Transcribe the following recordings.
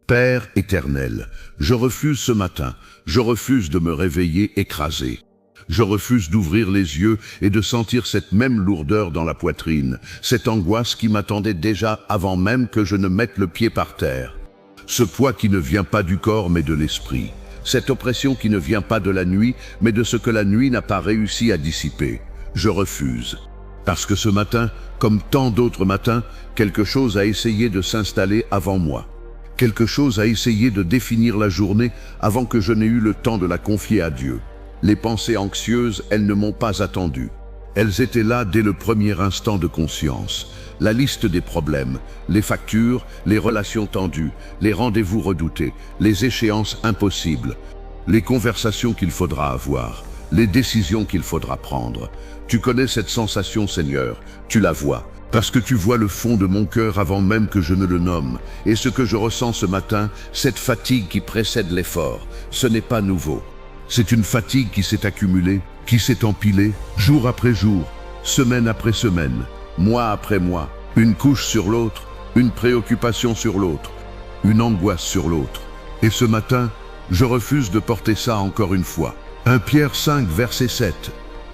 Père éternel, je refuse ce matin, je refuse de me réveiller écrasé. Je refuse d'ouvrir les yeux et de sentir cette même lourdeur dans la poitrine, cette angoisse qui m'attendait déjà avant même que je ne mette le pied par terre. Ce poids qui ne vient pas du corps mais de l'esprit. Cette oppression qui ne vient pas de la nuit mais de ce que la nuit n'a pas réussi à dissiper. Je refuse. Parce que ce matin, comme tant d'autres matins, quelque chose a essayé de s'installer avant moi. Quelque chose a essayé de définir la journée avant que je n'ai eu le temps de la confier à Dieu. Les pensées anxieuses, elles ne m'ont pas attendu. Elles étaient là dès le premier instant de conscience. La liste des problèmes, les factures, les relations tendues, les rendez-vous redoutés, les échéances impossibles, les conversations qu'il faudra avoir, les décisions qu'il faudra prendre. Tu connais cette sensation, Seigneur, tu la vois. Parce que tu vois le fond de mon cœur avant même que je ne le nomme. Et ce que je ressens ce matin, cette fatigue qui précède l'effort, ce n'est pas nouveau. C'est une fatigue qui s'est accumulée, qui s'est empilée, jour après jour, semaine après semaine, mois après mois, une couche sur l'autre, une préoccupation sur l'autre, une angoisse sur l'autre. Et ce matin, je refuse de porter ça encore une fois. 1 Pierre 5, verset 7.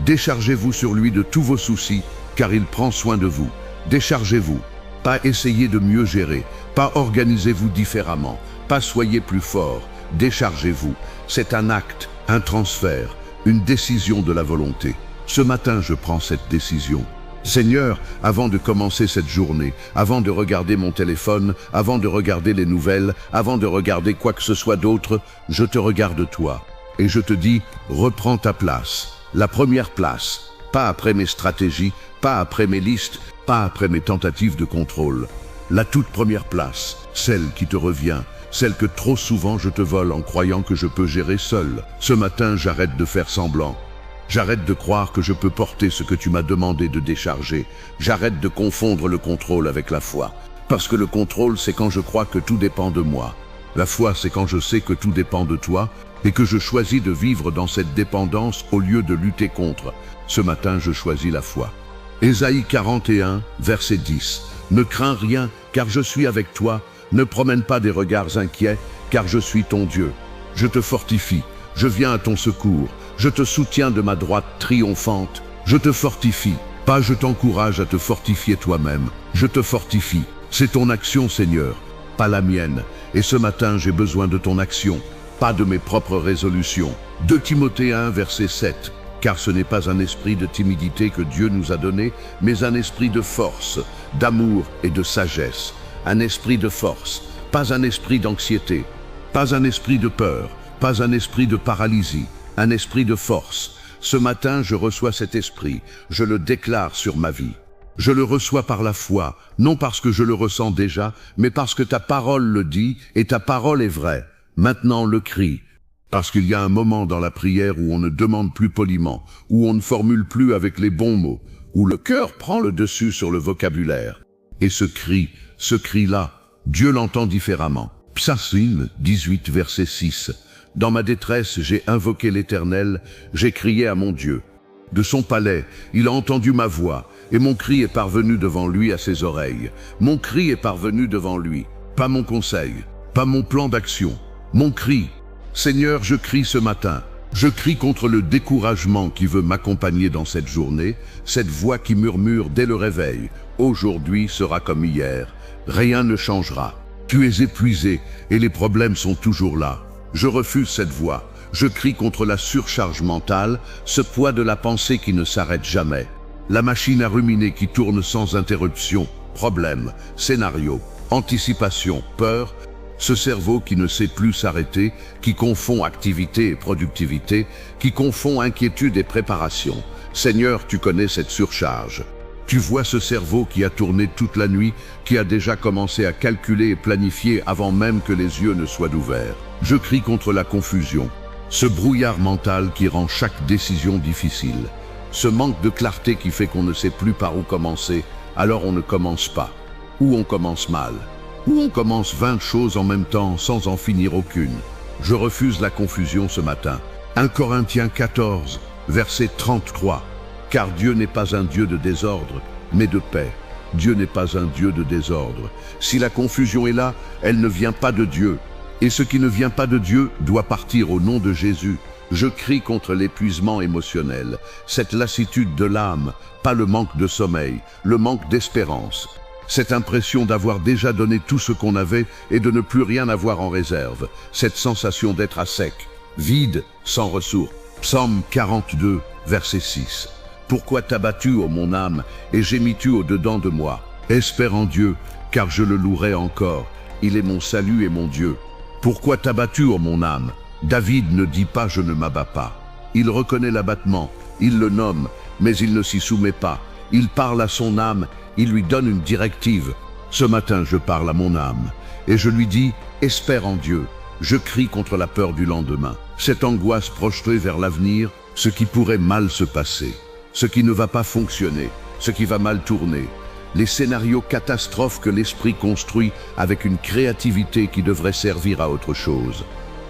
Déchargez-vous sur lui de tous vos soucis, car il prend soin de vous. Déchargez-vous, pas essayer de mieux gérer, pas organisez-vous différemment, pas soyez plus fort, déchargez-vous. C'est un acte, un transfert, une décision de la volonté. Ce matin, je prends cette décision. Seigneur, avant de commencer cette journée, avant de regarder mon téléphone, avant de regarder les nouvelles, avant de regarder quoi que ce soit d'autre, je te regarde toi. Et je te dis, reprends ta place, la première place, pas après mes stratégies, pas après mes listes, pas après mes tentatives de contrôle. La toute première place, celle qui te revient, celle que trop souvent je te vole en croyant que je peux gérer seul. Ce matin, j'arrête de faire semblant. J'arrête de croire que je peux porter ce que tu m'as demandé de décharger. J'arrête de confondre le contrôle avec la foi. Parce que le contrôle, c'est quand je crois que tout dépend de moi. La foi, c'est quand je sais que tout dépend de toi et que je choisis de vivre dans cette dépendance au lieu de lutter contre. Ce matin, je choisis la foi. Ésaïe 41, verset 10. Ne crains rien, car je suis avec toi. Ne promène pas des regards inquiets, car je suis ton Dieu. Je te fortifie, je viens à ton secours. Je te soutiens de ma droite triomphante. Je te fortifie, pas je t'encourage à te fortifier toi-même. Je te fortifie. C'est ton action, Seigneur, pas la mienne. Et ce matin, j'ai besoin de ton action, pas de mes propres résolutions. 2 Timothée 1, verset 7. Car ce n'est pas un esprit de timidité que Dieu nous a donné, mais un esprit de force, d'amour et de sagesse. Un esprit de force, pas un esprit d'anxiété, pas un esprit de peur, pas un esprit de paralysie, un esprit de force. Ce matin, je reçois cet esprit, je le déclare sur ma vie. Je le reçois par la foi, non parce que je le ressens déjà, mais parce que ta parole le dit et ta parole est vraie. Maintenant, le crie. Parce qu'il y a un moment dans la prière où on ne demande plus poliment, où on ne formule plus avec les bons mots, où le cœur prend le dessus sur le vocabulaire. Et ce cri-là, Dieu l'entend différemment. Psalm 18, verset 6. Dans ma détresse, j'ai invoqué l'Éternel, j'ai crié à mon Dieu. De son palais, il a entendu ma voix, et mon cri est parvenu devant lui à ses oreilles. Mon cri est parvenu devant lui, pas mon conseil, pas mon plan d'action, mon cri. Seigneur, je crie ce matin. Je crie contre le découragement qui veut m'accompagner dans cette journée, cette voix qui murmure dès le réveil. Aujourd'hui sera comme hier. Rien ne changera. Tu es épuisé et les problèmes sont toujours là. Je refuse cette voix. Je crie contre la surcharge mentale, ce poids de la pensée qui ne s'arrête jamais. La machine à ruminer qui tourne sans interruption. Problème, scénario, anticipation, peur. Ce cerveau qui ne sait plus s'arrêter, qui confond activité et productivité, qui confond inquiétude et préparation. Seigneur, tu connais cette surcharge. Tu vois ce cerveau qui a tourné toute la nuit, qui a déjà commencé à calculer et planifier avant même que les yeux ne soient ouverts. Je crie contre la confusion, ce brouillard mental qui rend chaque décision difficile, ce manque de clarté qui fait qu'on ne sait plus par où commencer, alors on ne commence pas, ou on commence mal. Ou on commence 20 choses en même temps sans en finir aucune. Je refuse la confusion ce matin. 1 Corinthiens 14, verset 33. Car Dieu n'est pas un Dieu de désordre, mais de paix. Dieu n'est pas un Dieu de désordre. Si la confusion est là, elle ne vient pas de Dieu. Et ce qui ne vient pas de Dieu doit partir au nom de Jésus. Je crie contre l'épuisement émotionnel, cette lassitude de l'âme, pas le manque de sommeil, le manque d'espérance. Cette impression d'avoir déjà donné tout ce qu'on avait et de ne plus rien avoir en réserve. Cette sensation d'être à sec, vide, sans ressources. Psaume 42, verset 6. Pourquoi t'as-tu, ô mon âme, et gémis-tu au-dedans de moi? Espère en Dieu, car je le louerai encore. Il est mon salut et mon Dieu. Pourquoi t'as-tu, ô mon âme? David ne dit pas « je ne m'abats pas ». Il reconnaît l'abattement, il le nomme, mais il ne s'y soumet pas. Il parle à son âme, il lui donne une directive. Ce matin, je parle à mon âme, et je lui dis « espère en Dieu ». Je crie contre la peur du lendemain, cette angoisse projetée vers l'avenir, ce qui pourrait mal se passer, ce qui ne va pas fonctionner, ce qui va mal tourner. Les scénarios catastrophes que l'esprit construit avec une créativité qui devrait servir à autre chose.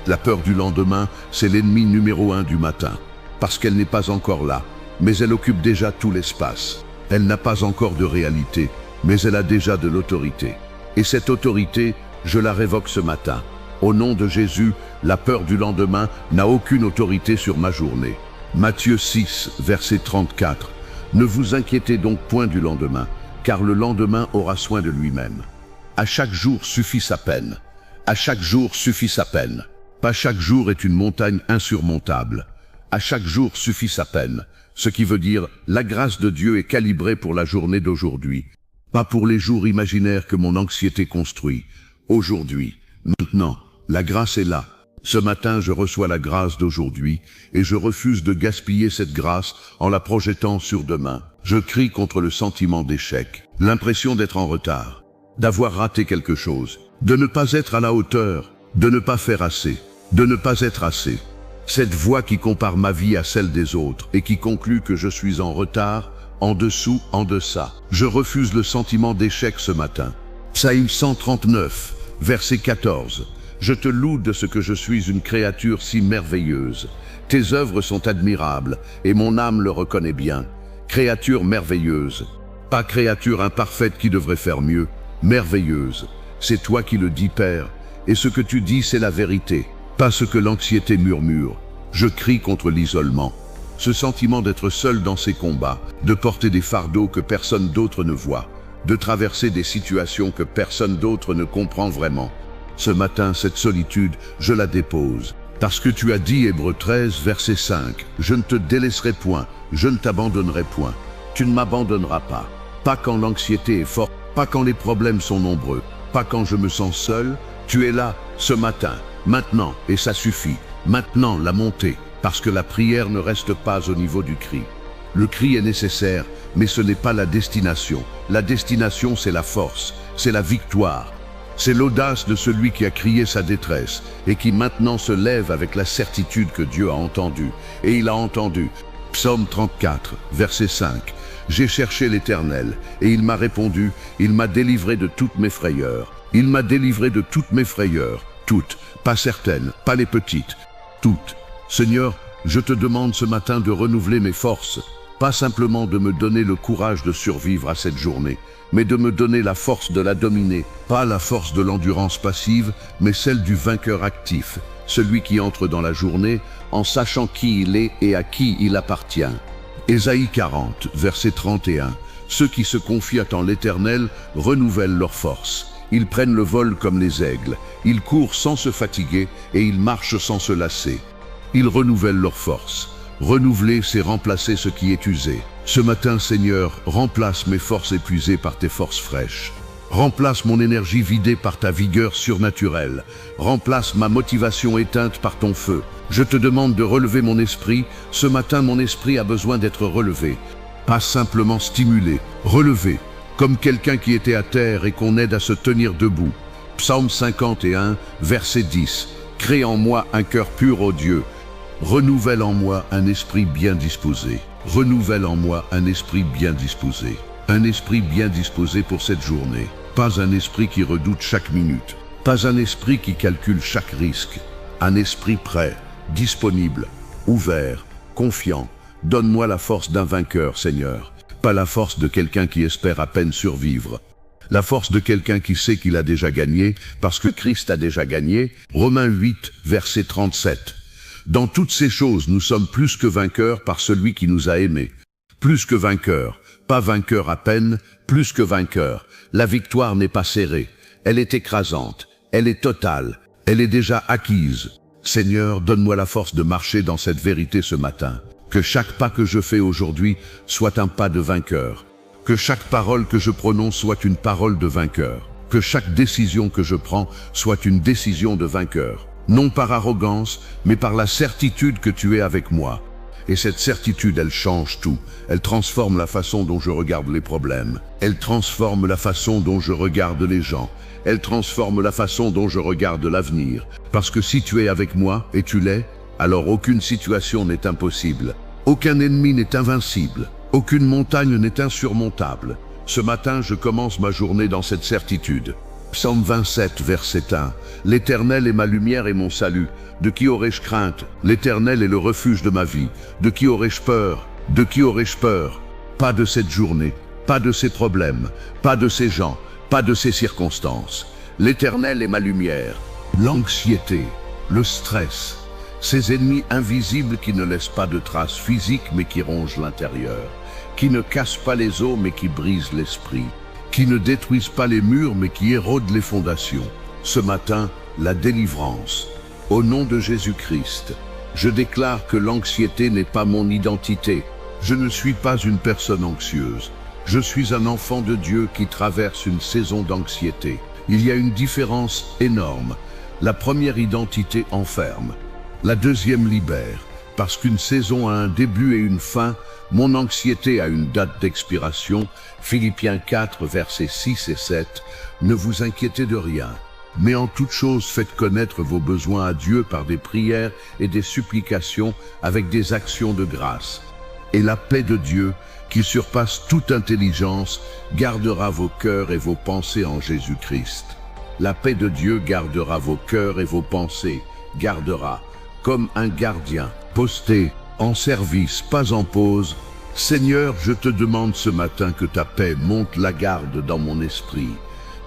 La peur du lendemain, c'est l'ennemi numéro 1 du matin, parce qu'elle n'est pas encore là, mais elle occupe déjà tout l'espace. Elle n'a pas encore de réalité, mais elle a déjà de l'autorité. Et cette autorité, je la révoque ce matin. Au nom de Jésus, la peur du lendemain n'a aucune autorité sur ma journée. Matthieu 6, verset 34. Ne vous inquiétez donc point du lendemain, car le lendemain aura soin de lui-même. À chaque jour suffit sa peine. À chaque jour suffit sa peine. Pas chaque jour est une montagne insurmontable. À chaque jour suffit sa peine, ce qui veut dire la grâce de Dieu est calibrée pour la journée d'aujourd'hui, pas pour les jours imaginaires que mon anxiété construit. Aujourd'hui, maintenant, la grâce est là. Ce matin, je reçois la grâce d'aujourd'hui et je refuse de gaspiller cette grâce en la projetant sur demain. Je crie contre le sentiment d'échec, l'impression d'être en retard, d'avoir raté quelque chose, de ne pas être à la hauteur, de ne pas faire assez. De ne pas être assez. Cette voix qui compare ma vie à celle des autres et qui conclut que je suis en retard, en dessous, en deçà. Je refuse le sentiment d'échec ce matin. Psaume 139, verset 14. Je te loue de ce que je suis une créature si merveilleuse. Tes œuvres sont admirables et mon âme le reconnaît bien. Créature merveilleuse. Pas créature imparfaite qui devrait faire mieux. Merveilleuse. C'est toi qui le dis, Père. Et ce que tu dis, c'est la vérité. Pas ce que l'anxiété murmure. Je crie contre l'isolement. Ce sentiment d'être seul dans ses combats, de porter des fardeaux que personne d'autre ne voit, de traverser des situations que personne d'autre ne comprend vraiment. Ce matin, cette solitude, je la dépose. Parce que tu as dit, Hébreux 13, verset 5, « Je ne te délaisserai point, je ne t'abandonnerai point. Tu ne m'abandonneras pas. Pas quand l'anxiété est forte, pas quand les problèmes sont nombreux, pas quand je me sens seul. Tu es là, ce matin. Maintenant, et ça suffit, maintenant la montée, parce que la prière ne reste pas au niveau du cri. Le cri est nécessaire, mais ce n'est pas la destination. La destination, c'est la force, c'est la victoire. C'est l'audace de celui qui a crié sa détresse et qui maintenant se lève avec la certitude que Dieu a entendu. Et il a entendu. Psaume 34, verset 5. J'ai cherché l'Éternel, et il m'a répondu, il m'a délivré de toutes mes frayeurs. Il m'a délivré de toutes mes frayeurs. Toutes, pas certaines, pas les petites, toutes. Seigneur, je te demande ce matin de renouveler mes forces, pas simplement de me donner le courage de survivre à cette journée, mais de me donner la force de la dominer, pas la force de l'endurance passive, mais celle du vainqueur actif, celui qui entre dans la journée en sachant qui il est et à qui il appartient. Ésaïe 40, verset 31. Ceux qui se confient en l'Éternel renouvellent leurs forces. Ils prennent le vol comme les aigles, ils courent sans se fatiguer et ils marchent sans se lasser. Ils renouvellent leurs forces. Renouveler, c'est remplacer ce qui est usé. Ce matin, Seigneur, remplace mes forces épuisées par tes forces fraîches. Remplace mon énergie vidée par ta vigueur surnaturelle. Remplace ma motivation éteinte par ton feu. Je te demande de relever mon esprit. Ce matin, mon esprit a besoin d'être relevé. Pas simplement stimulé, relevé. Comme quelqu'un qui était à terre et qu'on aide à se tenir debout. Psaume 51, verset 10. Crée en moi un cœur pur, ô Dieu. Renouvelle en moi un esprit bien disposé. Renouvelle en moi un esprit bien disposé. Un esprit bien disposé pour cette journée. Pas un esprit qui redoute chaque minute. Pas un esprit qui calcule chaque risque. Un esprit prêt, disponible, ouvert, confiant. Donne-moi la force d'un vainqueur, Seigneur. pas la force de quelqu'un qui espère à peine survivre. La force de quelqu'un qui sait qu'il a déjà gagné, parce que Christ a déjà gagné. Romains 8, verset 37. Dans toutes ces choses, nous sommes plus que vainqueurs par celui qui nous a aimés. Plus que vainqueurs, pas vainqueurs à peine, plus que vainqueurs. La victoire n'est pas serrée, elle est écrasante, elle est totale, elle est déjà acquise. Seigneur, donne-moi la force de marcher dans cette vérité ce matin. Que chaque pas que je fais aujourd'hui soit un pas de vainqueur. Que chaque parole que je prononce soit une parole de vainqueur. Que chaque décision que je prends soit une décision de vainqueur. Non par arrogance, mais par la certitude que tu es avec moi. Et cette certitude, elle change tout. Elle transforme la façon dont je regarde les problèmes. Elle transforme la façon dont je regarde les gens. Elle transforme la façon dont je regarde l'avenir. Parce que si tu es avec moi, et tu l'es, alors aucune situation n'est impossible. Aucun ennemi n'est invincible. Aucune montagne n'est insurmontable. Ce matin, je commence ma journée dans cette certitude. Psaume 27, verset 1. L'Éternel est ma lumière et mon salut. De qui aurais-je crainte? L'Éternel est le refuge de ma vie. De qui aurais-je peur? De qui aurais-je peur? Pas de cette journée, pas de ces problèmes, pas de ces gens, pas de ces circonstances. L'Éternel est ma lumière. L'anxiété, le stress, ces ennemis invisibles qui ne laissent pas de traces physiques mais qui rongent l'intérieur, qui ne cassent pas les os mais qui brisent l'esprit, qui ne détruisent pas les murs mais qui érodent les fondations. Ce matin, la délivrance. Au nom de Jésus-Christ, je déclare que l'anxiété n'est pas mon identité. Je ne suis pas une personne anxieuse. Je suis un enfant de Dieu qui traverse une saison d'anxiété. Il y a une différence énorme. La première identité enferme. La deuxième libère. Parce qu'une saison a un début et une fin, mon anxiété a une date d'expiration. Philippiens 4, versets 6 et 7. Ne vous inquiétez de rien. Mais en toute chose, faites connaître vos besoins à Dieu par des prières et des supplications avec des actions de grâce. Et la paix de Dieu, qui surpasse toute intelligence, gardera vos cœurs et vos pensées en Jésus-Christ. La paix de Dieu gardera vos cœurs et vos pensées, gardera, comme un gardien, posté, en service, pas en pause. Seigneur, je te demande ce matin que ta paix monte la garde dans mon esprit.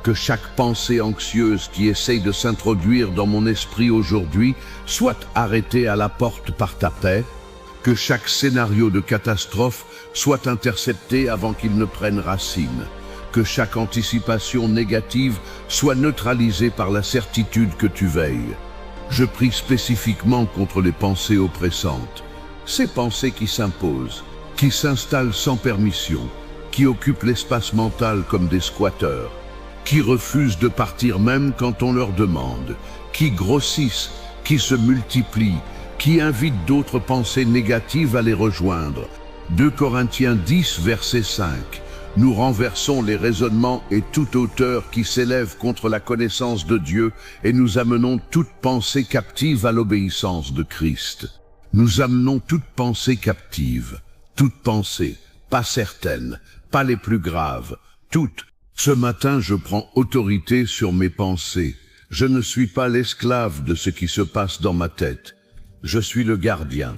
Que chaque pensée anxieuse qui essaye de s'introduire dans mon esprit aujourd'hui soit arrêtée à la porte par ta paix. Que chaque scénario de catastrophe soit intercepté avant qu'il ne prenne racine. Que chaque anticipation négative soit neutralisée par la certitude que tu veilles. Je prie spécifiquement contre les pensées oppressantes, ces pensées qui s'imposent, qui s'installent sans permission, qui occupent l'espace mental comme des squatteurs, qui refusent de partir même quand on leur demande, qui grossissent, qui se multiplient, qui invitent d'autres pensées négatives à les rejoindre. 2 Corinthiens 10, verset 5. Nous renversons les raisonnements et toute hauteur qui s'élève contre la connaissance de Dieu et nous amenons toute pensée captive à l'obéissance de Christ. Nous amenons toute pensée captive, toute pensée, pas certaine, pas les plus graves, toutes. Ce matin, je prends autorité sur mes pensées. Je ne suis pas l'esclave de ce qui se passe dans ma tête. Je suis le gardien.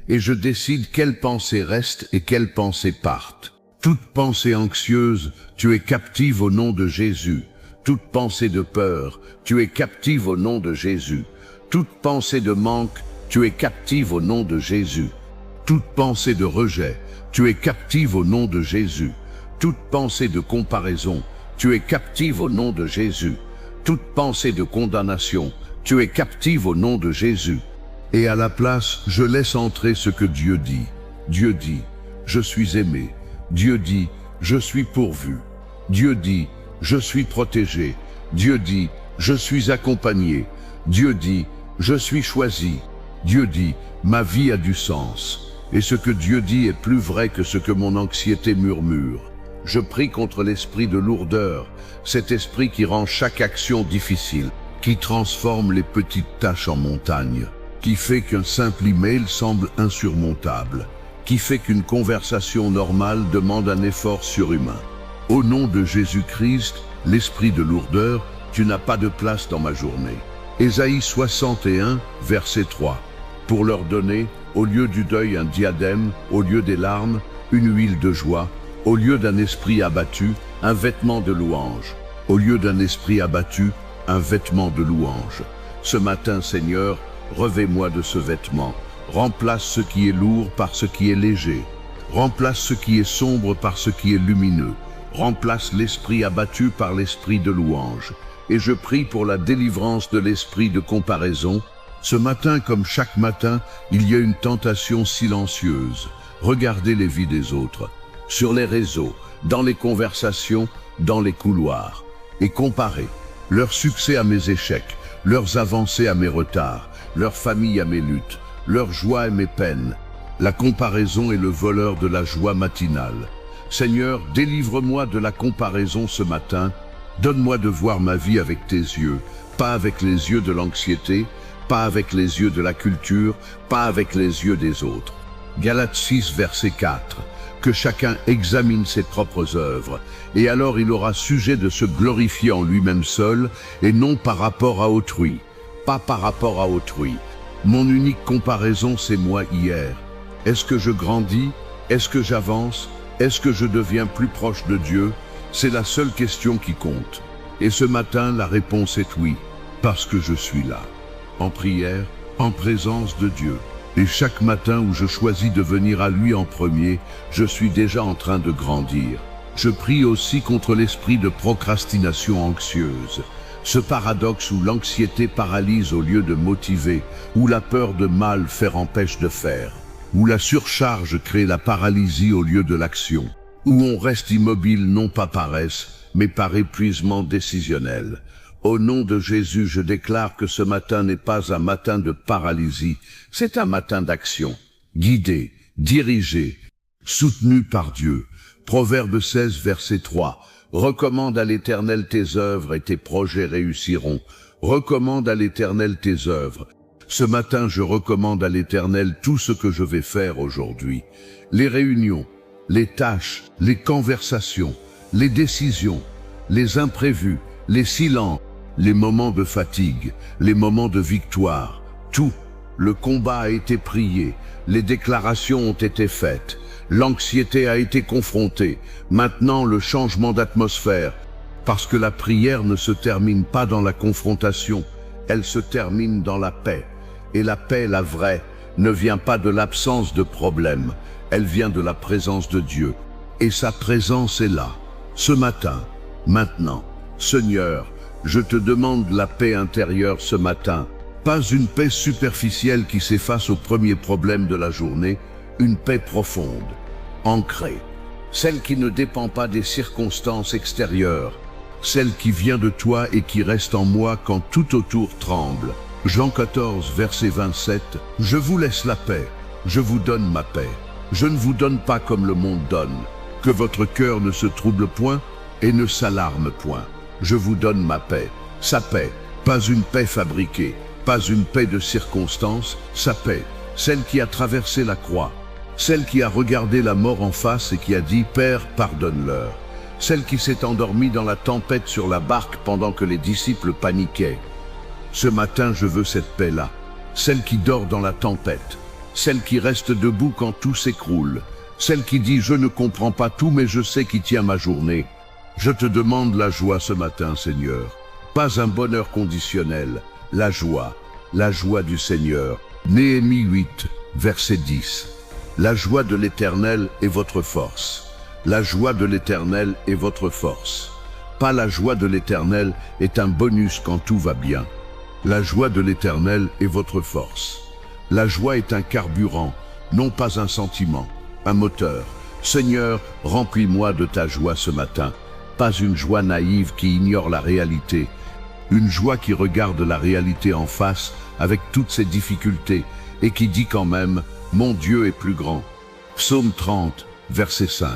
Et je décide quelles pensées restent et quelles pensées partent. Toute pensée anxieuse, tu es captive au nom de Jésus. Toute pensée de peur, tu es captive au nom de Jésus. Toute pensée de manque, tu es captive au nom de Jésus. Toute pensée de rejet, tu es captive au nom de Jésus. Toute pensée de comparaison, tu es captive au nom de Jésus. Toute pensée de condamnation, tu es captive au nom de Jésus. Et à la place, je laisse entrer ce que Dieu dit. Dieu dit, je suis aimé. Dieu dit, je suis pourvu. Dieu dit, je suis protégé. Dieu dit, je suis accompagné. Dieu dit, je suis choisi. Dieu dit, ma vie a du sens. Et ce que Dieu dit est plus vrai que ce que mon anxiété murmure. Je prie contre l'esprit de lourdeur, cet esprit qui rend chaque action difficile, qui transforme les petites tâches en montagnes, qui fait qu'un simple email semble insurmontable, qui fait qu'une conversation normale demande un effort surhumain. Au nom de Jésus-Christ, l'esprit de lourdeur, tu n'as pas de place dans ma journée. Ésaïe 61, verset 3. Pour leur donner, au lieu du deuil, un diadème, au lieu des larmes, une huile de joie, Au lieu d'un esprit abattu, un vêtement de louange. Au lieu d'un esprit abattu, un vêtement de louange. Ce matin, Seigneur, revêt-moi de ce vêtement. Remplace ce qui est lourd par ce qui est léger. Remplace ce qui est sombre par ce qui est lumineux. Remplace l'esprit abattu par l'esprit de louange. Et je prie pour la délivrance de l'esprit de comparaison. Ce matin, comme chaque matin, il y a une tentation silencieuse. Regardez les vies des autres, sur les réseaux, dans les conversations, dans les couloirs, et comparez leur succès à mes échecs, leurs avancées à mes retards, leur famille à mes luttes, leur joie et mes peines. La comparaison est le voleur de la joie matinale. Seigneur, délivre-moi de la comparaison ce matin. Donne-moi de voir ma vie avec tes yeux, pas avec les yeux de l'anxiété, pas avec les yeux de la culture, pas avec les yeux des autres. Galates 6, verset 4. Que chacun examine ses propres œuvres, et alors il aura sujet de se glorifier en lui-même seul, et non par rapport à autrui. Pas par rapport à autrui. Mon unique comparaison, c'est moi hier. Est-ce que je grandis? Est-ce que j'avance? Est-ce que je deviens plus proche de Dieu? C'est la seule question qui compte. Et ce matin, la réponse est oui, parce que je suis là, en prière, en présence de Dieu. Et chaque matin où je choisis de venir à lui en premier, je suis déjà en train de grandir. Je prie aussi contre l'esprit de procrastination anxieuse. Ce paradoxe où l'anxiété paralyse au lieu de motiver, où la peur de mal faire empêche de faire, où la surcharge crée la paralysie au lieu de l'action, où on reste immobile non pas paresse, mais par épuisement décisionnel. Au nom de Jésus, je déclare que ce matin n'est pas un matin de paralysie, c'est un matin d'action, guidé, dirigé, soutenu par Dieu. Proverbe 16, verset 3. Recommande à l'Éternel tes œuvres et tes projets réussiront. Recommande à l'Éternel tes œuvres. Ce matin, je recommande à l'Éternel tout ce que je vais faire aujourd'hui. Les réunions, les tâches, les conversations, les décisions, les imprévus, les silences, les moments de fatigue, les moments de victoire, tout. Le combat a été prié, les déclarations ont été faites, l'anxiété a été confrontée. Maintenant, le changement d'atmosphère, parce que la prière ne se termine pas dans la confrontation, elle se termine dans la paix. Et la paix, la vraie, ne vient pas de l'absence de problème, elle vient de la présence de Dieu. Et sa présence est là, ce matin, maintenant. Seigneur, je te demande la paix intérieure ce matin, pas une paix superficielle qui s'efface au premier problème de la journée, une paix profonde, ancrée, celle qui ne dépend pas des circonstances extérieures, celle qui vient de toi et qui reste en moi quand tout autour tremble. Jean 14, verset 27, « Je vous laisse la paix, je vous donne ma paix. Je ne vous donne pas comme le monde donne. Que votre cœur ne se trouble point et ne s'alarme point. Je vous donne ma paix, sa paix, pas une paix fabriquée, pas une paix de circonstances, sa paix, celle qui a traversé la croix, celle qui a regardé la mort en face et qui a dit « Père, pardonne-leur », celle qui s'est endormie dans la tempête sur la barque pendant que les disciples paniquaient. Ce matin, je veux cette paix-là, celle qui dort dans la tempête, celle qui reste debout quand tout s'écroule, celle qui dit « Je ne comprends pas tout, mais je sais qui tient ma journée ». Je te demande la joie ce matin, Seigneur. Pas un bonheur conditionnel, la joie du Seigneur. Néhémie 8, verset 10. La joie de l'Éternel est votre force. La joie de l'Éternel est votre force. Pas la joie de l'Éternel est un bonus quand tout va bien. La joie de l'Éternel est votre force. La joie est un carburant, non pas un sentiment, un moteur. Seigneur, remplis-moi de ta joie ce matin. Pas une joie naïve qui ignore la réalité, une joie qui regarde la réalité en face avec toutes ses difficultés et qui dit quand même « Mon Dieu est plus grand ». Psaume 30, verset 5.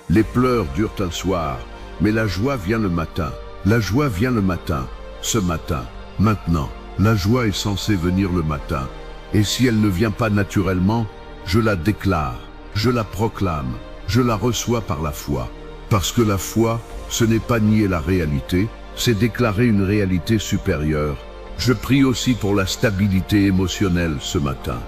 Les pleurs durent un soir, mais la joie vient le matin. La joie vient le matin, ce matin, maintenant. La joie est censée venir le matin. Et si elle ne vient pas naturellement, je la déclare, je la proclame, je la reçois par la foi. Parce que la foi, ce n'est pas nier la réalité, c'est déclarer une réalité supérieure. Je prie aussi pour la stabilité émotionnelle ce matin.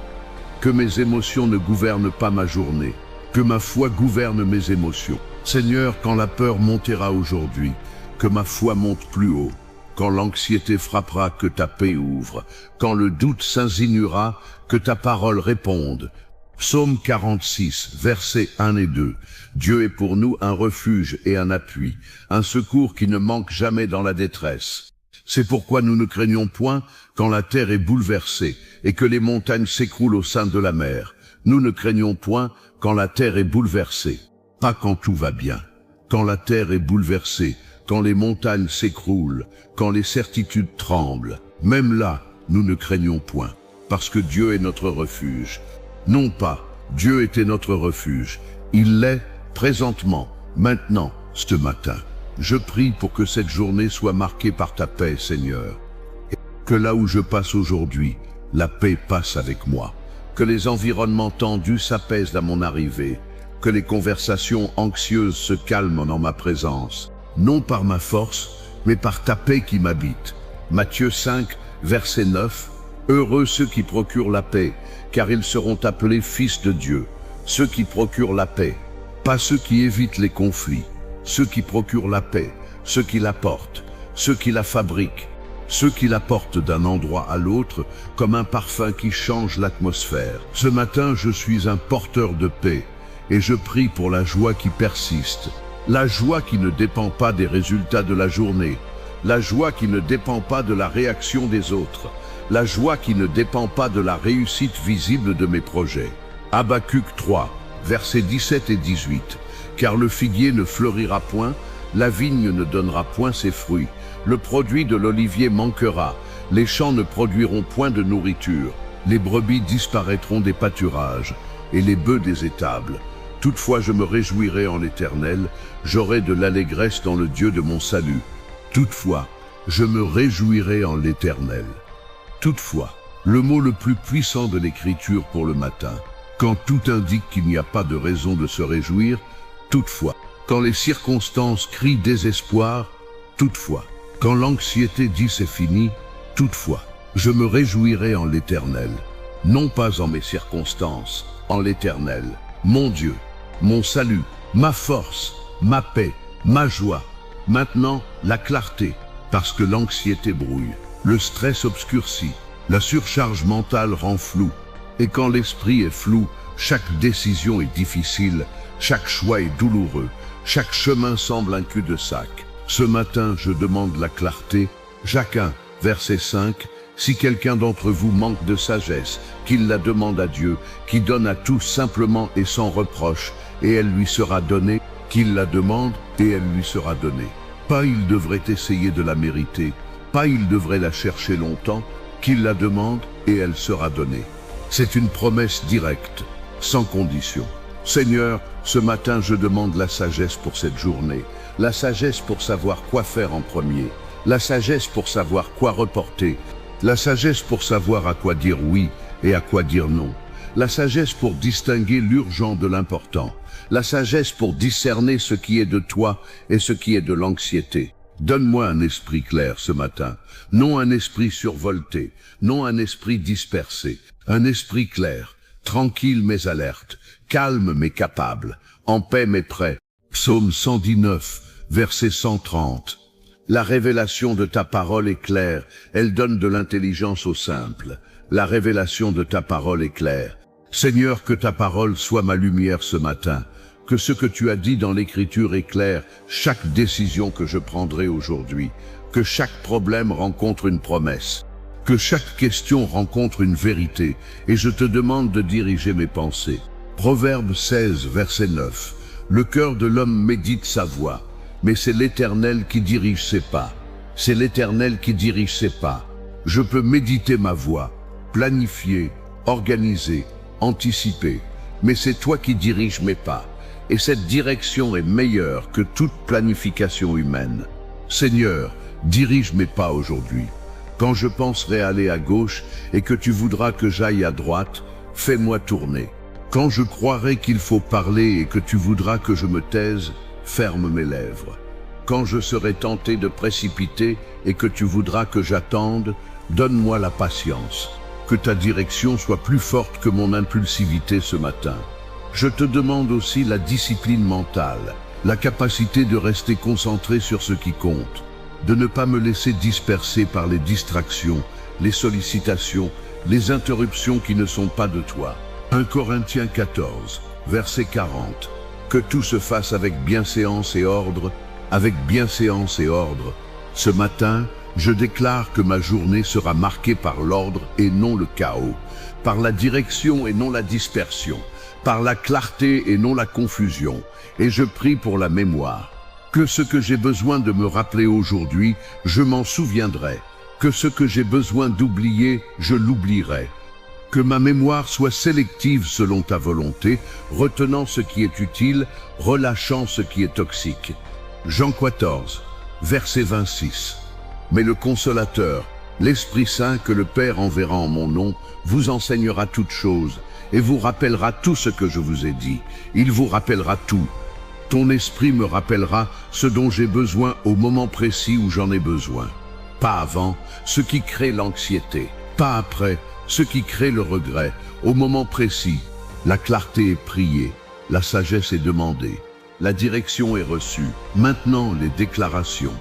Que mes émotions ne gouvernent pas ma journée, que ma foi gouverne mes émotions. Seigneur, quand la peur montera aujourd'hui, que ma foi monte plus haut. Quand l'anxiété frappera, que ta paix ouvre. Quand le doute s'insinuera, que ta parole réponde. Psaume 46, versets 1 et 2. Dieu est pour nous un refuge et un appui, un secours qui ne manque jamais dans la détresse. C'est pourquoi nous ne craignons point quand la terre est bouleversée et que les montagnes s'écroulent au sein de la mer. Nous ne craignons point quand la terre est bouleversée, pas quand tout va bien. Quand la terre est bouleversée, quand les montagnes s'écroulent, quand les certitudes tremblent, même là, nous ne craignons point, parce que Dieu est notre refuge. Non pas, Dieu était notre refuge, il l'est présentement, maintenant, ce matin. Je prie pour que cette journée soit marquée par ta paix, Seigneur. Et que là où je passe aujourd'hui, la paix passe avec moi. Que les environnements tendus s'apaisent à mon arrivée. Que les conversations anxieuses se calment en ma présence. Non par ma force, mais par ta paix qui m'habite. Matthieu 5, verset 9. Heureux ceux qui procurent la paix, car ils seront appelés fils de Dieu. Ceux qui procurent la paix, pas ceux qui évitent les conflits. Ceux qui procurent la paix, ceux qui la portent, ceux qui la fabriquent, ceux qui la portent d'un endroit à l'autre comme un parfum qui change l'atmosphère. Ce matin, je suis un porteur de paix et je prie pour la joie qui persiste. La joie qui ne dépend pas des résultats de la journée, la joie qui ne dépend pas de la réaction des autres, la joie qui ne dépend pas de la réussite visible de mes projets. Habacuc 3, versets 17 et 18. Car le figuier ne fleurira point, la vigne ne donnera point ses fruits, le produit de l'olivier manquera, les champs ne produiront point de nourriture, les brebis disparaîtront des pâturages, et les bœufs des étables. Toutefois je me réjouirai en l'Éternel, j'aurai de l'allégresse dans le Dieu de mon salut. Toutefois, je me réjouirai en l'Éternel. Toutefois, le mot le plus puissant de l'Écriture pour le matin, quand tout indique qu'il n'y a pas de raison de se réjouir, toutefois, quand les circonstances crient désespoir, toutefois, quand l'anxiété dit c'est fini, toutefois, je me réjouirai en l'Éternel, non pas en mes circonstances, en l'Éternel, mon Dieu, mon salut, ma force, ma paix, ma joie. Maintenant, la clarté, parce que l'anxiété brouille, le stress obscurcit, la surcharge mentale rend flou, et quand l'esprit est flou, chaque décision est difficile, chaque choix est douloureux, chaque chemin semble un cul-de-sac. Ce matin, je demande la clarté. Jacques 1, verset 5. Si quelqu'un d'entre vous manque de sagesse, qu'il la demande à Dieu, qui donne à tous simplement et sans reproche, et elle lui sera donnée, qu'il la demande et elle lui sera donnée. Pas il devrait essayer de la mériter, pas il devrait la chercher longtemps, qu'il la demande et elle sera donnée. C'est une promesse directe, sans condition. Seigneur, ce matin je demande la sagesse pour cette journée, la sagesse pour savoir quoi faire en premier, la sagesse pour savoir quoi reporter, la sagesse pour savoir à quoi dire oui et à quoi dire non, la sagesse pour distinguer l'urgent de l'important, la sagesse pour discerner ce qui est de toi et ce qui est de l'anxiété. Donne-moi un esprit clair ce matin, non un esprit survolté, non un esprit dispersé, un esprit clair, tranquille mais alerte, calme mais capable, en paix mais prêt. Psaume 119, verset 130. La révélation de ta parole est claire, elle donne de l'intelligence aux simples. La révélation de ta parole est claire. Seigneur, que ta parole soit ma lumière ce matin, que ce que tu as dit dans l'Écriture est clair, chaque décision que je prendrai aujourd'hui, que chaque problème rencontre une promesse, que chaque question rencontre une vérité, et je te demande de diriger mes pensées. Proverbe 16, verset 9. Le cœur de l'homme médite sa voie, mais c'est l'Éternel qui dirige ses pas. C'est l'Éternel qui dirige ses pas. Je peux méditer ma voie, planifier, organiser, anticiper, mais c'est toi qui diriges mes pas. Et cette direction est meilleure que toute planification humaine. Seigneur, dirige mes pas aujourd'hui. Quand je penserai aller à gauche et que tu voudras que j'aille à droite, fais-moi tourner. Quand je croirai qu'il faut parler et que tu voudras que je me taise, ferme mes lèvres. Quand je serai tenté de précipiter et que tu voudras que j'attende, donne-moi la patience. Que ta direction soit plus forte que mon impulsivité ce matin. Je te demande aussi la discipline mentale, la capacité de rester concentré sur ce qui compte, de ne pas me laisser disperser par les distractions, les sollicitations, les interruptions qui ne sont pas de toi. 1 Corinthiens 14, verset 40. Que tout se fasse avec bienséance et ordre, avec bienséance et ordre. Ce matin, je déclare que ma journée sera marquée par l'ordre et non le chaos, par la direction et non la dispersion, par la clarté et non la confusion. Et je prie pour la mémoire. Que ce que j'ai besoin de me rappeler aujourd'hui, je m'en souviendrai. Que ce que j'ai besoin d'oublier, je l'oublierai. Que ma mémoire soit sélective selon ta volonté, retenant ce qui est utile, relâchant ce qui est toxique. Jean 14, verset 26. Mais le Consolateur, l'Esprit Saint que le Père enverra en mon nom, vous enseignera toutes choses et vous rappellera tout ce que je vous ai dit. Il vous rappellera tout. Ton esprit me rappellera ce dont j'ai besoin au moment précis où j'en ai besoin. Pas avant, ce qui crée l'anxiété. Pas après, ce qui crée le regret. Au moment précis, la clarté est priée, la sagesse est demandée, la direction est reçue. Maintenant, les déclarations.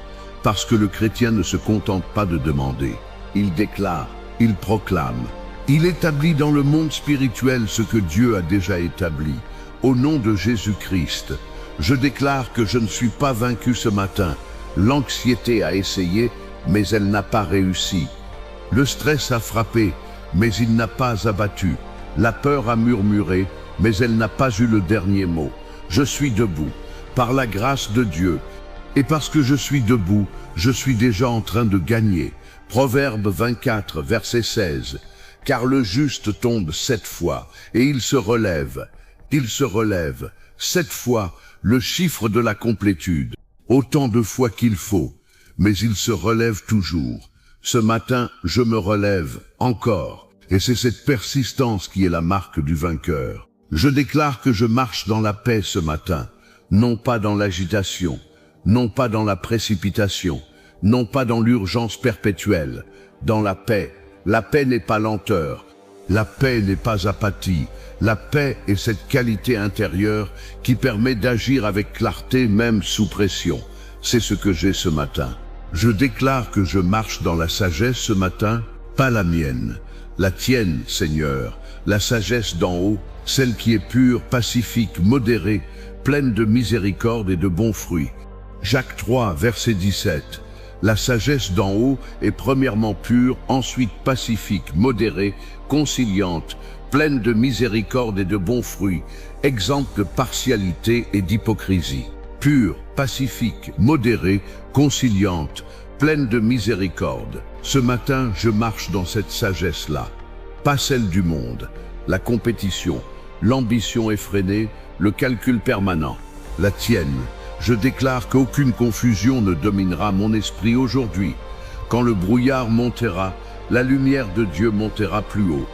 Parce que le chrétien ne se contente pas de demander. Il déclare, il proclame. Il établit dans le monde spirituel ce que Dieu a déjà établi. Au nom de Jésus-Christ, je déclare que je ne suis pas vaincu ce matin. L'anxiété a essayé, mais elle n'a pas réussi. Le stress a frappé, mais il n'a pas abattu. La peur a murmuré, mais elle n'a pas eu le dernier mot. Je suis debout, par la grâce de Dieu. Et parce que je suis debout, je suis déjà en train de gagner. Proverbe 24, verset 16. Car le juste tombe 7 fois, et il se relève. Il se relève. 7 fois, le chiffre de la complétude. Autant de fois qu'il faut, mais il se relève toujours. Ce matin, je me relève encore. Et c'est cette persistance qui est la marque du vainqueur. Je déclare que je marche dans la paix ce matin, non pas dans l'agitation, non pas dans la précipitation, non pas dans l'urgence perpétuelle, dans la paix. La paix n'est pas lenteur, la paix n'est pas apathie, la paix est cette qualité intérieure qui permet d'agir avec clarté même sous pression. C'est ce que j'ai ce matin. Je déclare que je marche dans la sagesse ce matin, pas la mienne, la tienne, Seigneur, la sagesse d'en haut, celle qui est pure, pacifique, modérée, pleine de miséricorde et de bons fruits. Jacques 3, verset 17. La sagesse d'en haut est premièrement pure, ensuite pacifique, modérée, conciliante, pleine de miséricorde et de bons fruits, exempte de partialité et d'hypocrisie. Pure, pacifique, modérée, conciliante, pleine de miséricorde. Ce matin, je marche dans cette sagesse-là, pas celle du monde, la compétition, l'ambition effrénée, le calcul permanent, la tienne. Je déclare qu'aucune confusion ne dominera mon esprit aujourd'hui. Quand le brouillard montera, la lumière de Dieu montera plus haut.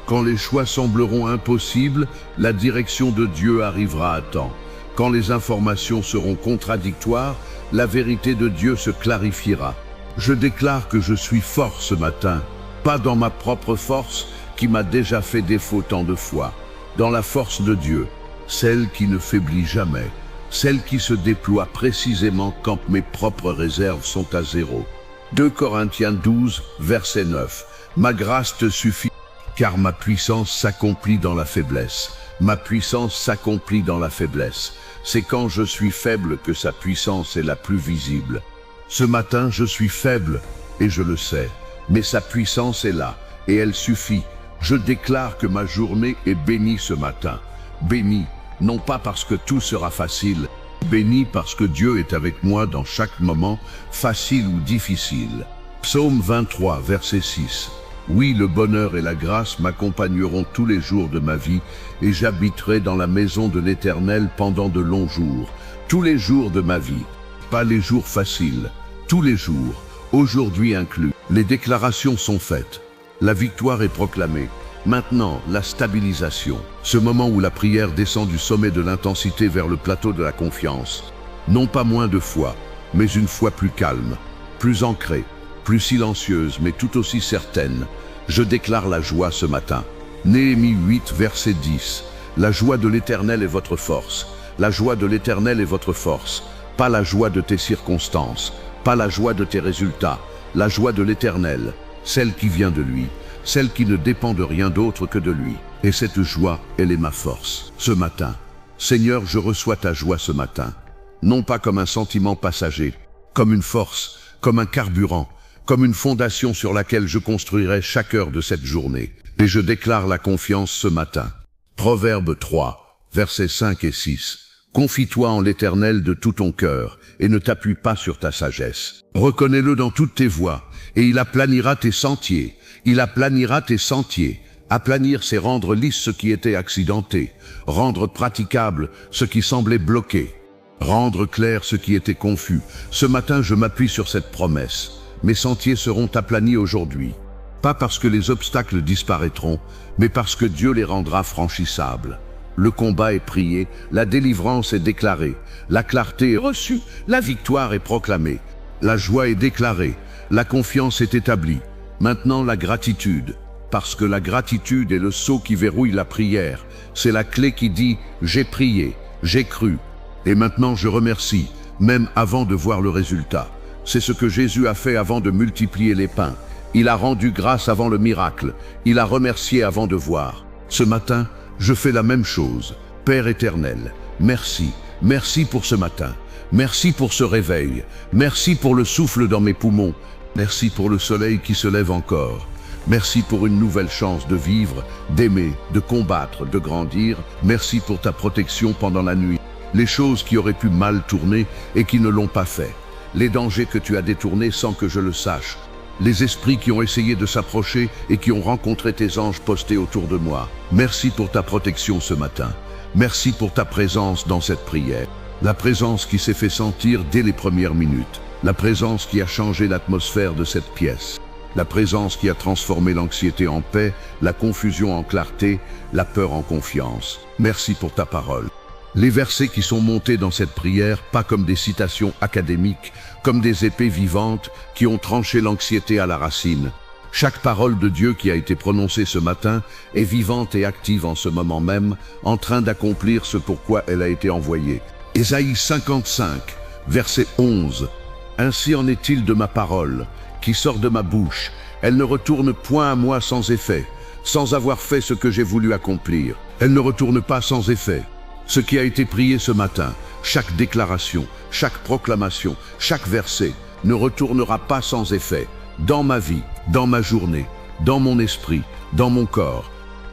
Quand les choix sembleront impossibles, la direction de Dieu arrivera à temps. Quand les informations seront contradictoires, la vérité de Dieu se clarifiera. Je déclare que je suis fort ce matin, pas dans ma propre force qui m'a déjà fait défaut tant de fois, dans la force de Dieu, celle qui ne faiblit jamais, celle qui se déploie précisément quand mes propres réserves sont à zéro. 2 Corinthiens 12, verset 9. Ma grâce te suffit, car ma puissance s'accomplit dans la faiblesse. Ma puissance s'accomplit dans la faiblesse. C'est quand je suis faible que sa puissance est la plus visible. Ce matin, je suis faible, et je le sais, mais sa puissance est là, et elle suffit. Je déclare que ma journée est bénie ce matin. Bénie, non pas parce que tout sera facile, bénie parce que Dieu est avec moi dans chaque moment, facile ou difficile. Psaume 23, verset 6. Oui, le bonheur et la grâce m'accompagneront tous les jours de ma vie, et j'habiterai dans la maison de l'Éternel pendant de longs jours. Tous les jours de ma vie, pas les jours faciles, tous les jours, aujourd'hui inclus. Les déclarations sont faites, la victoire est proclamée. Maintenant, la stabilisation, ce moment où la prière descend du sommet de l'intensité vers le plateau de la confiance. Non pas moins de foi, mais une foi plus calme, plus ancrée, plus silencieuse, mais tout aussi certaine. Je déclare la joie ce matin. Néhémie 8, verset 10. La joie de l'Éternel est votre force. La joie de l'Éternel est votre force, pas la joie de tes circonstances, pas la joie de tes résultats, la joie de l'Éternel, celle qui vient de lui, celle qui ne dépend de rien d'autre que de lui. Et cette joie, elle est ma force. Ce matin, Seigneur, je reçois ta joie ce matin, non pas comme un sentiment passager, comme une force, comme un carburant, comme une fondation sur laquelle je construirai chaque heure de cette journée. Et je déclare la confiance ce matin. Proverbe 3, versets 5 et 6. Confie-toi en l'Éternel de tout ton cœur, et ne t'appuie pas sur ta sagesse. Reconnais-le dans toutes tes voies, et il aplanira tes sentiers. Il aplanira tes sentiers. Aplanir, c'est rendre lisse ce qui était accidenté, rendre praticable ce qui semblait bloqué, rendre clair ce qui était confus. Ce matin, je m'appuie sur cette promesse. Mes sentiers seront aplanis aujourd'hui. Pas parce que les obstacles disparaîtront, mais parce que Dieu les rendra franchissables. Le combat est prié, la délivrance est déclarée, la clarté est reçue, la victoire est proclamée, la joie est déclarée, la confiance est établie. Maintenant la gratitude, parce que la gratitude est le sceau qui verrouille la prière. C'est la clé qui dit « j'ai prié, j'ai cru, et maintenant je remercie, même avant de voir le résultat ». C'est ce que Jésus a fait avant de multiplier les pains. Il a rendu grâce avant le miracle. Il a remercié avant de voir. Ce matin, je fais la même chose. Père éternel, merci. Merci pour ce matin. Merci pour ce réveil. Merci pour le souffle dans mes poumons. Merci pour le soleil qui se lève encore. Merci pour une nouvelle chance de vivre, d'aimer, de combattre, de grandir. Merci pour ta protection pendant la nuit. Les choses qui auraient pu mal tourner et qui ne l'ont pas fait. Les dangers que tu as détournés sans que je le sache. Les esprits qui ont essayé de s'approcher et qui ont rencontré tes anges postés autour de moi. Merci pour ta protection ce matin. Merci pour ta présence dans cette prière. La présence qui s'est fait sentir dès les premières minutes. La présence qui a changé l'atmosphère de cette pièce. La présence qui a transformé l'anxiété en paix, la confusion en clarté, la peur en confiance. Merci pour ta parole. Les versets qui sont montés dans cette prière, pas comme des citations académiques, comme des épées vivantes qui ont tranché l'anxiété à la racine. Chaque parole de Dieu qui a été prononcée ce matin est vivante et active en ce moment même, en train d'accomplir ce pourquoi elle a été envoyée. Ésaïe 55, verset 11. Ainsi en est-il de ma parole, qui sort de ma bouche. Elle ne retourne point à moi sans effet, sans avoir fait ce que j'ai voulu accomplir. Elle ne retourne pas sans effet. Ce qui a été prié ce matin, chaque déclaration, chaque proclamation, chaque verset, ne retournera pas sans effet, dans ma vie, dans ma journée, dans mon esprit, dans mon corps,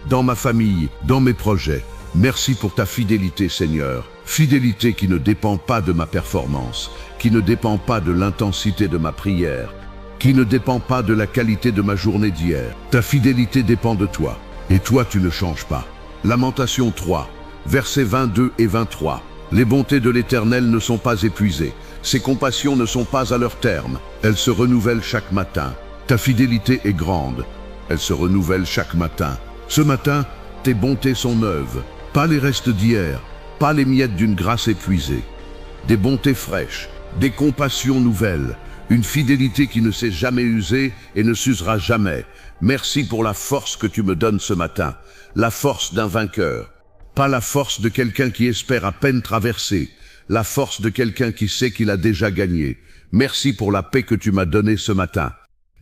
dans ma famille, dans mes projets. Merci pour ta fidélité, Seigneur. Fidélité qui ne dépend pas de ma performance, qui ne dépend pas de l'intensité de ma prière, qui ne dépend pas de la qualité de ma journée d'hier. Ta fidélité dépend de toi, et toi tu ne changes pas. Lamentation 3. Versets 22 et 23. Les bontés de l'Éternel ne sont pas épuisées. Ses compassions ne sont pas à leur terme. Elles se renouvellent chaque matin. Ta fidélité est grande. Elle se renouvelle chaque matin. Ce matin, tes bontés sont neuves. Pas les restes d'hier. Pas les miettes d'une grâce épuisée. Des bontés fraîches. Des compassions nouvelles. Une fidélité qui ne s'est jamais usée et ne s'usera jamais. Merci pour la force que tu me donnes ce matin. La force d'un vainqueur. Pas la force de quelqu'un qui espère à peine traverser, la force de quelqu'un qui sait qu'il a déjà gagné. Merci pour la paix que tu m'as donnée ce matin.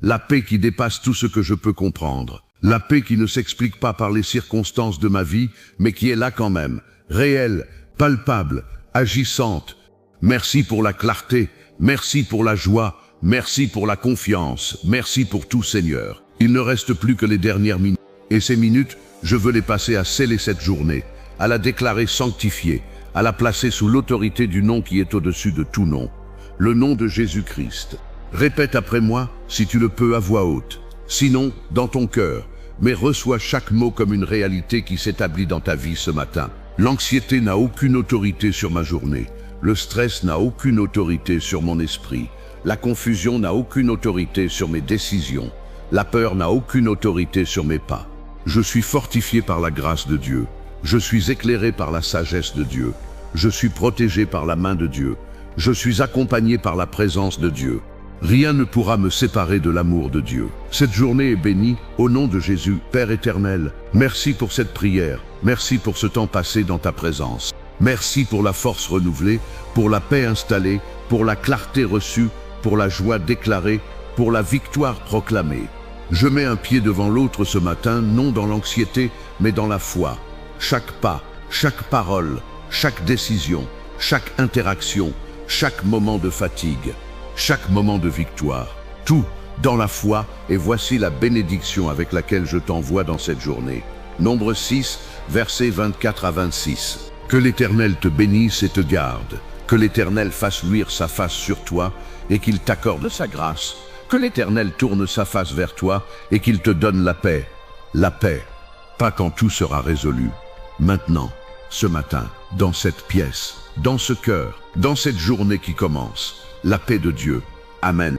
La paix qui dépasse tout ce que je peux comprendre. La paix qui ne s'explique pas par les circonstances de ma vie, mais qui est là quand même, réelle, palpable, agissante. Merci pour la clarté, merci pour la joie, merci pour la confiance, merci pour tout, Seigneur. Il ne reste plus que les dernières minutes. Et ces minutes, je veux les passer à sceller cette journée, à la déclarer sanctifiée, à la placer sous l'autorité du nom qui est au-dessus de tout nom, le nom de Jésus-Christ. Répète après moi, si tu le peux, à voix haute. Sinon, dans ton cœur, mais reçois chaque mot comme une réalité qui s'établit dans ta vie ce matin. L'anxiété n'a aucune autorité sur ma journée. Le stress n'a aucune autorité sur mon esprit. La confusion n'a aucune autorité sur mes décisions. La peur n'a aucune autorité sur mes pas. Je suis fortifié par la grâce de Dieu. Je suis éclairé par la sagesse de Dieu. Je suis protégé par la main de Dieu. Je suis accompagné par la présence de Dieu. Rien ne pourra me séparer de l'amour de Dieu. Cette journée est bénie au nom de Jésus, Père éternel. Merci pour cette prière. Merci pour ce temps passé dans ta présence. Merci pour la force renouvelée, pour la paix installée, pour la clarté reçue, pour la joie déclarée, pour la victoire proclamée. Je mets un pied devant l'autre ce matin, non dans l'anxiété, mais dans la foi. Chaque pas, chaque parole, chaque décision, chaque interaction, chaque moment de fatigue, chaque moment de victoire. Tout dans la foi, et voici la bénédiction avec laquelle je t'envoie dans cette journée. Nombre 6, versets 24 à 26. Que l'Éternel te bénisse et te garde. Que l'Éternel fasse luire sa face sur toi et qu'il t'accorde sa grâce. Que l'Éternel tourne sa face vers toi et qu'il te donne la paix. La paix, pas quand tout sera résolu. Maintenant, ce matin, dans cette pièce, dans ce cœur, dans cette journée qui commence. La paix de Dieu. Amen.